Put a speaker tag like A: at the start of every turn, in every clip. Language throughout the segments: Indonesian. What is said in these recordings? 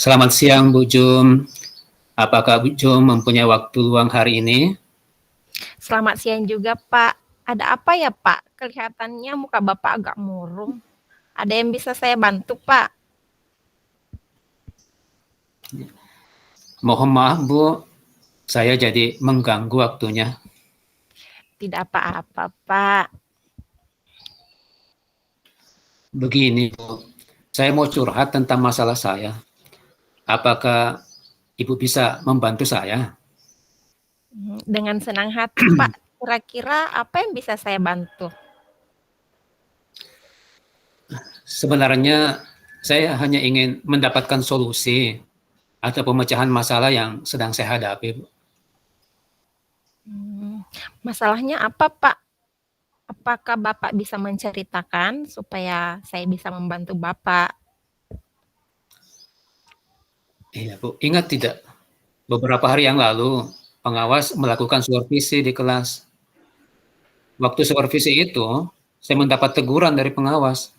A: Selamat siang Bu Jum. Apakah Bu Jum mempunyai waktu luang hari ini?
B: Selamat siang juga, Pak. Ada apa ya, Pak? Kelihatannya muka Bapak agak murung. Ada yang bisa saya bantu, Pak?
A: Mohon maaf Bu, saya jadi mengganggu waktunya.
B: Tidak apa-apa, Pak.
A: Begini Bu, saya mau curhat tentang masalah saya. Apakah Ibu bisa membantu saya?
B: Dengan senang hati, Pak. Kira-kira apa yang bisa saya bantu?
A: Sebenarnya saya hanya ingin mendapatkan solusi atau pemecahan masalah yang sedang saya hadapi Bu.
B: Masalahnya apa, Pak? Apakah Bapak bisa menceritakan supaya saya bisa membantu Bapak?
A: Iya Bu, ingat tidak? Beberapa hari yang lalu, pengawas melakukan supervisi di kelas. Waktu supervisi itu, saya mendapat teguran dari pengawas.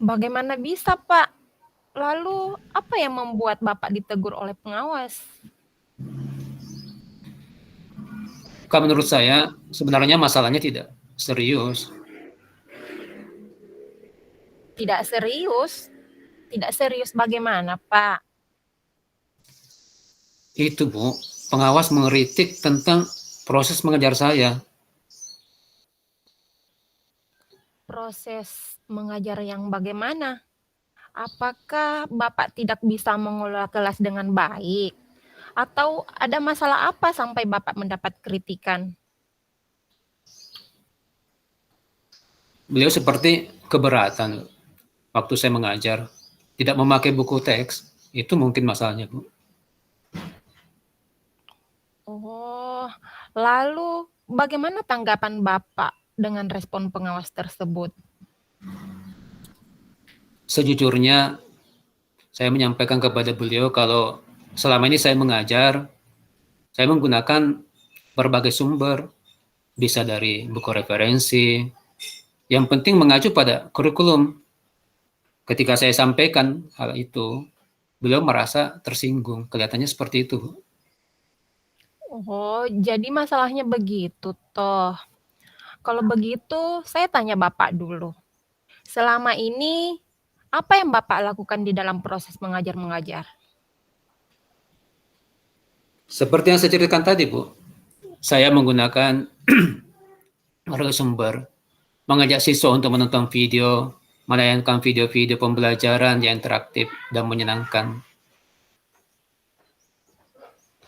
B: Bagaimana bisa, Pak? Lalu, apa yang membuat Bapak ditegur oleh pengawas?
A: Kalau menurut saya, sebenarnya masalahnya tidak serius.
B: Tidak serius? Tidak serius bagaimana, Pak?
A: Itu, Bu, pengawas mengeritik tentang proses mengejar saya.
B: Proses mengajar yang bagaimana? Apakah Bapak tidak bisa mengelola kelas dengan baik? Atau ada masalah apa sampai Bapak mendapat kritikan?
A: Beliau seperti keberatan waktu saya mengajar. Tidak memakai buku teks, itu mungkin masalahnya, Bu.
B: Oh, lalu bagaimana tanggapan Bapak dengan respon pengawas tersebut?
A: Sejujurnya, saya menyampaikan kepada beliau kalau selama ini saya mengajar, saya menggunakan berbagai sumber, bisa dari buku referensi, yang penting mengacu pada kurikulum. Ketika saya sampaikan hal itu, beliau merasa tersinggung, kelihatannya seperti itu.
B: Oh, jadi masalahnya begitu toh. Kalau begitu, saya tanya Bapak dulu. Selama ini, apa yang Bapak lakukan di dalam proses mengajar-mengajar?
A: Seperti yang saya ceritakan tadi, Bu, saya menggunakan sumber, mengajak siswa untuk menonton video, menayangkan video-video pembelajaran yang interaktif dan menyenangkan.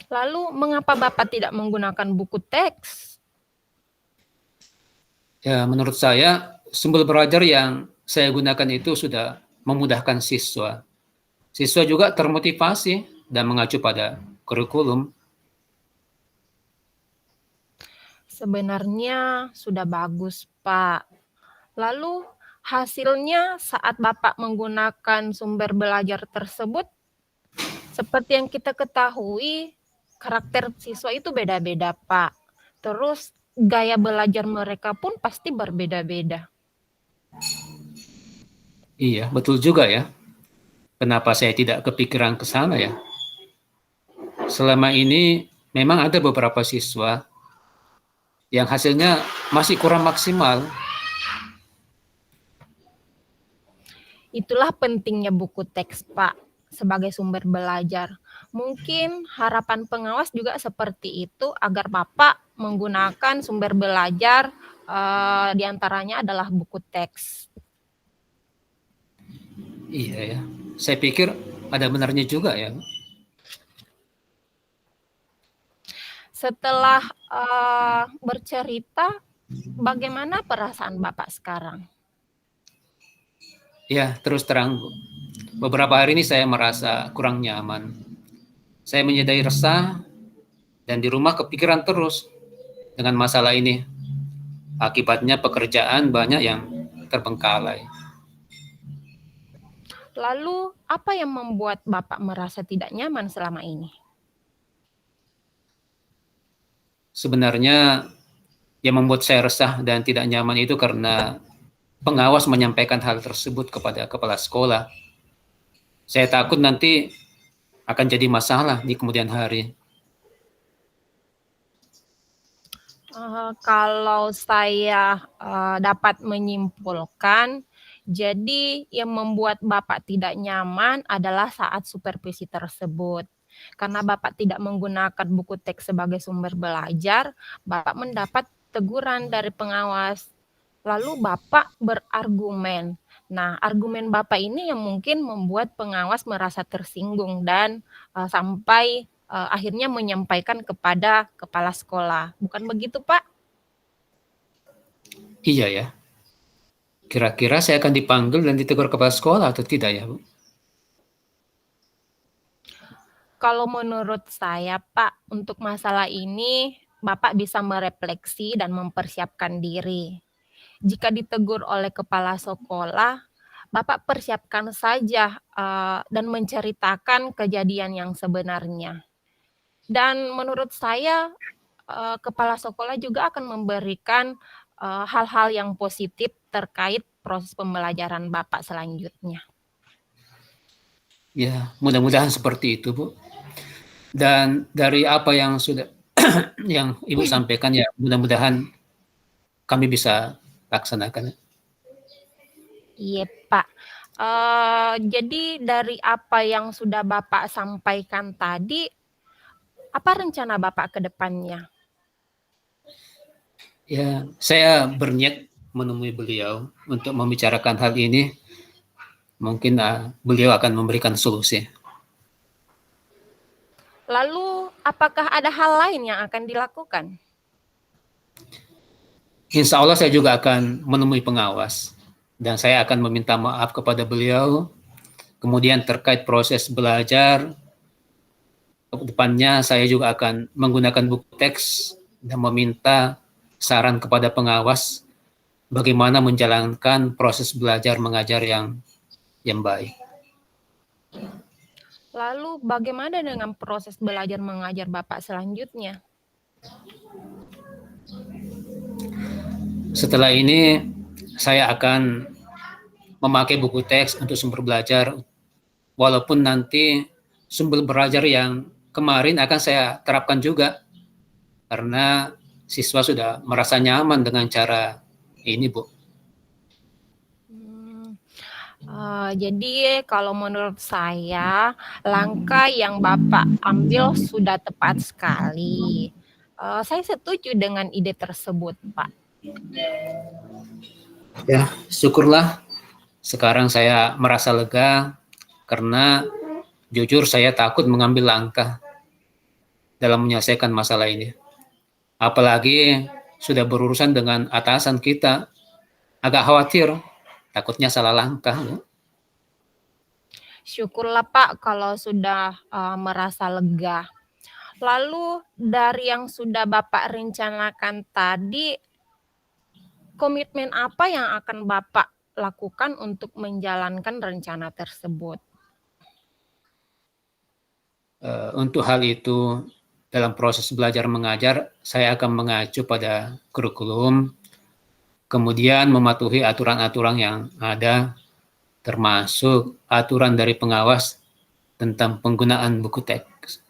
B: Lalu, mengapa Bapak tidak menggunakan buku teks?
A: Ya, menurut saya, sumber belajar yang saya gunakan itu sudah memudahkan siswa. Siswa juga termotivasi dan mengacu pada kurikulum.
B: Sebenarnya sudah bagus, Pak. Lalu hasilnya saat Bapak menggunakan sumber belajar tersebut, seperti yang kita ketahui, karakter siswa itu beda-beda, Pak. Terus gaya belajar mereka pun pasti berbeda-beda.
A: Iya, betul juga ya. Kenapa saya tidak kepikiran ke sana ya? Selama ini memang ada beberapa siswa yang hasilnya masih kurang maksimal.
B: Itulah pentingnya buku teks, Pak, sebagai sumber belajar. Mungkin harapan pengawas juga seperti itu agar Bapak menggunakan sumber belajar diantaranya adalah buku teks.
A: Iya ya, saya pikir ada benarnya juga ya.
B: Setelah bercerita, bagaimana perasaan Bapak sekarang?
A: Ya, terus terang, Bu. Beberapa hari ini saya merasa kurang nyaman. Saya menyadari resah dan di rumah kepikiran terus dengan masalah ini. Akibatnya pekerjaan banyak yang terbengkalai.
B: Lalu, apa yang membuat Bapak merasa tidak nyaman selama ini?
A: Sebenarnya yang membuat saya resah dan tidak nyaman itu karena pengawas menyampaikan hal tersebut kepada kepala sekolah. Saya takut nanti akan jadi masalah di kemudian hari.
B: Kalau saya dapat menyimpulkan, jadi yang membuat Bapak tidak nyaman adalah saat supervisi tersebut. Karena Bapak tidak menggunakan buku teks sebagai sumber belajar, Bapak mendapat teguran dari pengawas. Lalu Bapak berargumen. Nah, argumen Bapak ini yang mungkin membuat pengawas merasa tersinggung dan sampai akhirnya menyampaikan kepada kepala sekolah. Bukan begitu, Pak?
A: Iya ya. Kira-kira saya akan dipanggil dan ditegur kepala sekolah atau tidak ya, Bu?
B: Kalau menurut saya, Pak, untuk masalah ini Bapak bisa merefleksi dan mempersiapkan diri. Jika ditegur oleh kepala sekolah, Bapak persiapkan saja dan menceritakan kejadian yang sebenarnya. Dan menurut saya kepala sekolah juga akan memberikan hal-hal yang positif terkait proses pembelajaran Bapak selanjutnya.
A: Ya, mudah-mudahan seperti itu, Bu. Dan dari apa yang sudah yang Ibu sampaikan ya, mudah-mudahan kami bisa laksanakan.
B: Iya, Pak. Jadi dari apa yang sudah Bapak sampaikan tadi, apa rencana Bapak ke depannya?
A: Ya, saya berniat menemui beliau untuk membicarakan hal ini. Mungkin beliau akan memberikan solusi.
B: Lalu, apakah ada hal lain yang akan dilakukan?
A: Insya Allah saya juga akan menemui pengawas dan saya akan meminta maaf kepada beliau. Kemudian terkait proses belajar, ke depannya saya juga akan menggunakan buku teks dan meminta saran kepada pengawas bagaimana menjalankan proses belajar mengajar yang baik.
B: Lalu, bagaimana dengan proses belajar mengajar Bapak selanjutnya?
A: Setelah ini saya akan memakai buku teks untuk sumber belajar, walaupun nanti sumber belajar yang kemarin akan saya terapkan juga, karena siswa sudah merasa nyaman dengan cara ini, Bu.
B: Jadi kalau menurut saya, langkah yang Bapak ambil sudah tepat sekali. Saya setuju dengan ide tersebut, Pak.
A: Ya, syukurlah sekarang saya merasa lega karena jujur saya takut mengambil langkah dalam menyelesaikan masalah ini. Apalagi sudah berurusan dengan atasan kita, agak khawatir, takutnya salah langkah.
B: Syukurlah Pak kalau sudah merasa lega. Lalu dari yang sudah Bapak rencanakan tadi, komitmen apa yang akan Bapak lakukan untuk menjalankan rencana tersebut?
A: Untuk hal itu, dalam proses belajar mengajar, saya akan mengacu pada kurikulum, kemudian mematuhi aturan-aturan yang ada, termasuk aturan dari pengawas tentang penggunaan buku teks.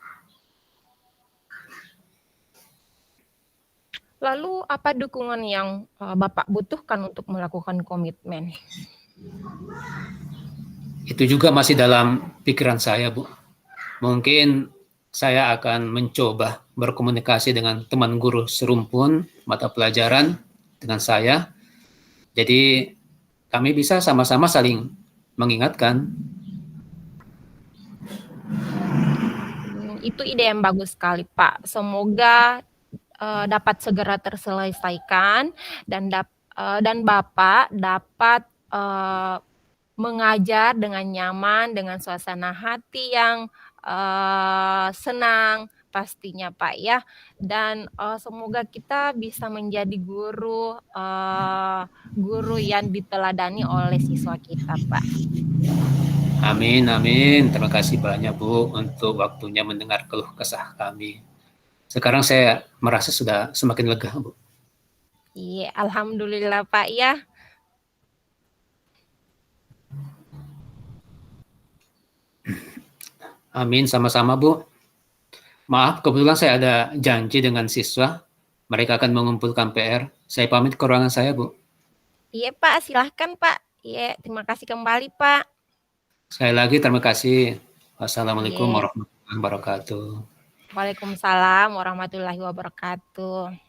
B: Lalu apa dukungan yang Bapak butuhkan untuk melakukan komitmen?
A: Itu juga masih dalam pikiran saya, Bu. Mungkin saya akan mencoba berkomunikasi dengan teman guru serumpun mata pelajaran dengan saya. Jadi kami bisa sama-sama saling mengingatkan.
B: Itu ide yang bagus sekali, Pak. Semoga dapat segera terselesaikan dan Bapak dapat mengajar dengan nyaman, dengan suasana hati yang senang pastinya Pak ya. Dan semoga kita bisa menjadi guru yang diteladani oleh siswa kita, Pak.
A: Amin, amin. Terima kasih banyak Bu untuk waktunya mendengar keluh kesah kami. Sekarang saya merasa sudah semakin lega, Bu.
B: Iya, alhamdulillah Pak ya.
A: Amin, sama-sama Bu. Maaf, kebetulan saya ada janji dengan siswa. Mereka akan mengumpulkan PR. Saya pamit ke ruangan saya, Bu.
B: Iya Pak, silahkan Pak. Iya, terima kasih kembali Pak.
A: Sekali lagi terima kasih. Wassalamualaikum
B: Iya,
A: warahmatullahi wabarakatuh.
B: Waalaikumsalam warahmatullahi wabarakatuh.